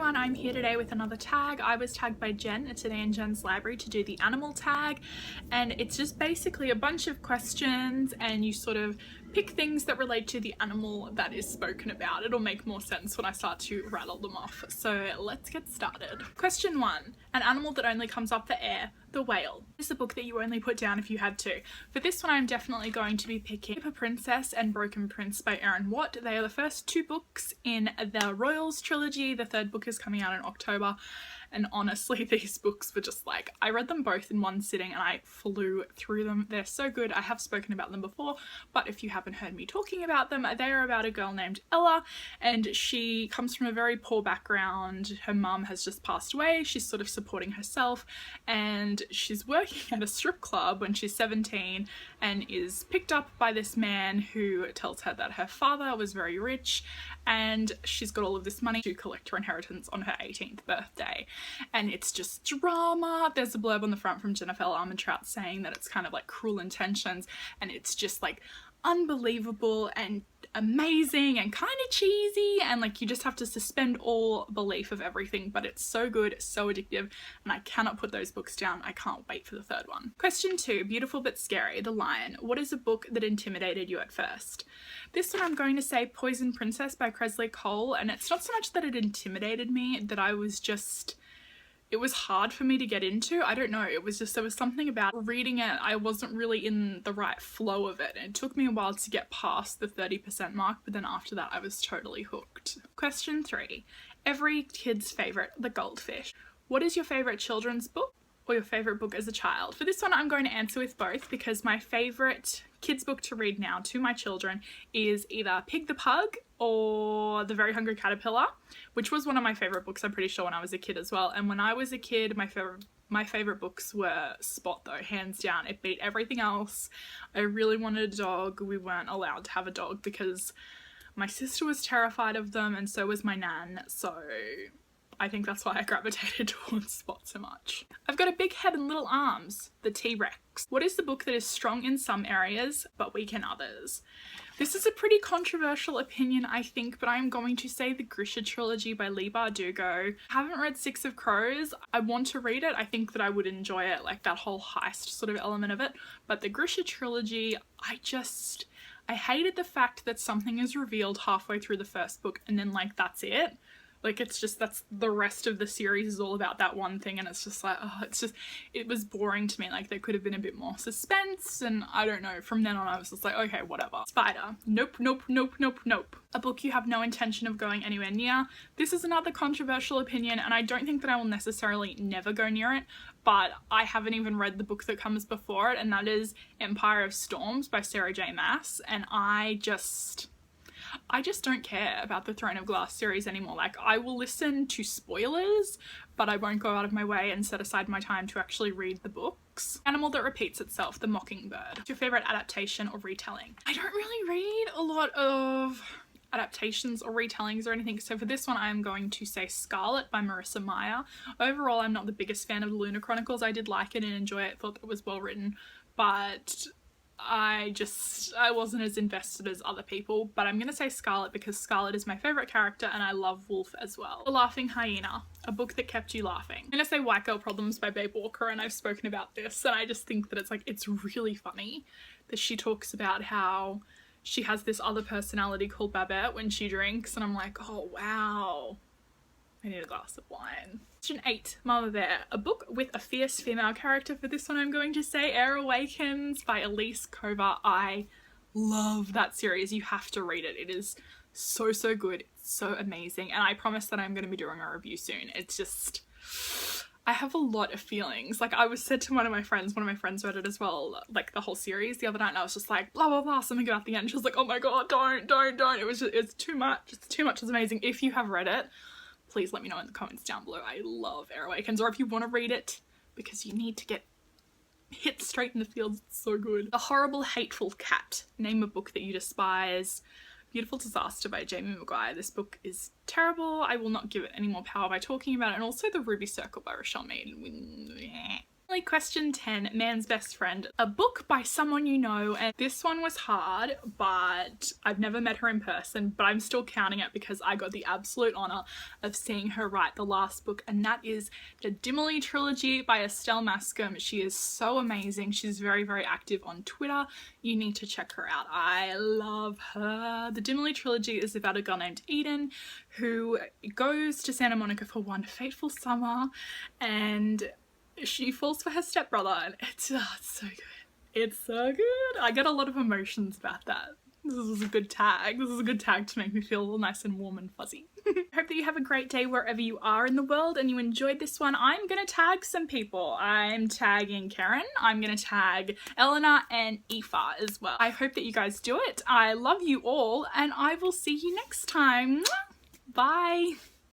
everyone, I'm here today with another tag. I was tagged by Jen today in Jen's library to do the animal tag, and it's just basically a bunch of questions and you sort of pick things that relate to the animal that is spoken about. It'll make more sense when I start to rattle them off. So let's get started. Question 1. An animal that only comes up for air. The whale. This is a book that you only put down if you had to. For this one I'm definitely going to be picking Paper Princess and Broken Prince by Erin Watt. They are the first two books in the Royals trilogy. The third book is coming out in October, and honestly these books were just like, I read them both in one sitting and I flew through them. They're so good. I have spoken about them before, but if you haven't heard me talking about them, they are about a girl named Ella, and she comes from a very poor background. Her mum has just passed away. She's sort of supporting herself, and she's working at a strip club when she's 17 and is picked up by this man who tells her that her father was very rich and she's got all of this money to collect her inheritance on her 18th birthday. And it's just drama. There's a blurb on the front from Jennifer Armentrout saying that it's kind of like Cruel Intentions, and it's just like unbelievable and amazing and kind of cheesy, and like you just have to suspend all belief of everything, but it's so good, so addictive, and I cannot put those books down. I can't wait for the third one. Question 2. Beautiful but Scary. The Lion. What is a book that intimidated you at first? This one I'm going to say Poison Princess by Kresley Cole, and it's not so much that it intimidated me, that I was just, it was hard for me to get into. I don't know, it was just, there was something about reading it, I wasn't really in the right flow of it, and it took me a while to get past the 30% mark, but then after that I was totally hooked. Question 3. Every kid's favourite, The Goldfish. What is your favourite children's book or your favourite book as a child? For this one I'm going to answer with both, because my favourite kids book to read now to my children is either Pig the Pug or The Very Hungry Caterpillar, which was one of my favourite books, I'm pretty sure, when I was a kid as well. And when I was a kid, my favourite books were Spot, though, hands down. It beat everything else. I really wanted a dog. We weren't allowed to have a dog because my sister was terrified of them and so was my nan, so I think that's why I gravitated towards Spot so much. I've got a big head and little arms. The T-Rex. What is the book that is strong in some areas but weak in others? This is a pretty controversial opinion, I think, but I'm going to say the Grisha trilogy by Leigh Bardugo. I haven't read Six of Crows. I want to read it. I think that I would enjoy it, like that whole heist sort of element of it. But the Grisha trilogy, I hated the fact that something is revealed halfway through the first book and then like that's it. Like it's just, that's the rest of the series is all about that one thing, and it's just like, oh, it was boring to me. Like there could have been a bit more suspense, and I don't know, from then on I was just like, okay, whatever. Spider. Nope, nope, nope, nope, nope. A book you have no intention of going anywhere near. This is another controversial opinion, and I don't think that I will necessarily never go near it, but I haven't even read the book that comes before it, and that is Empire of Storms by Sarah J Maas, and I just don't care about the Throne of Glass series anymore. Like, I will listen to spoilers, but I won't go out of my way and set aside my time to actually read the books. Animal that repeats itself, The Mockingbird. What's your favourite adaptation or retelling? I don't really read a lot of adaptations or retellings or anything, so for this one I'm going to say Scarlet by Marissa Meyer. Overall I'm not the biggest fan of the Lunar Chronicles. I did like it and enjoy it, thought it was well written, but I wasn't as invested as other people. But I'm gonna say Scarlet because Scarlet is my favourite character and I love Wolf as well. The Laughing Hyena, a book that kept you laughing. I'm gonna say White Girl Problems by Babe Walker, and I've spoken about this and I just think that it's really funny that she talks about how she has this other personality called Babette when she drinks, and I'm like, oh wow, I need a glass of wine. Question 8. Momma Bear. A book with a fierce female character. For this one I'm going to say Air Awakens by Elise Kova. I love that series. You have to read it. It is so good. It's so amazing, and I promise that I'm going to be doing a review soon. It's just, I have a lot of feelings. Like, I was said to one of my friends read it as well, like the whole series the other night, and I was just like, blah blah blah, something about the end. She was like, oh my god, don't. It's too much. It's too much. It's amazing. If you have read it, please let me know in the comments down below. I love Air Awakens, or if you want to read it because you need to get hit straight in the fields, it's so good. The Horrible Hateful Cat. Name a book that you despise. Beautiful Disaster by Jamie Maguire. This book is terrible. I will not give it any more power by talking about it. And also The Ruby Circle by Rochelle Mead. Question 10, Man's Best Friend. A book by someone you know, and this one was hard, but I've never met her in person, but I'm still counting it because I got the absolute honour of seeing her write the last book, and that is the Dimily Trilogy by Estelle Mascom. She is so amazing. She's very, very active on Twitter. You need to check her out. I love her. The Dimily Trilogy is about a girl named Eden who goes to Santa Monica for one fateful summer, and she falls for her stepbrother, and it's so good. It's so good. I get a lot of emotions about that. This is a good tag. This is a good tag to make me feel all nice and warm and fuzzy. Hope that you have a great day wherever you are in the world and you enjoyed this one. I'm gonna tag some people. I'm tagging Kerryn, I'm gonna tag Elena and Aoife as well. I hope that you guys do it. I love you all, and I will see you next time. Bye.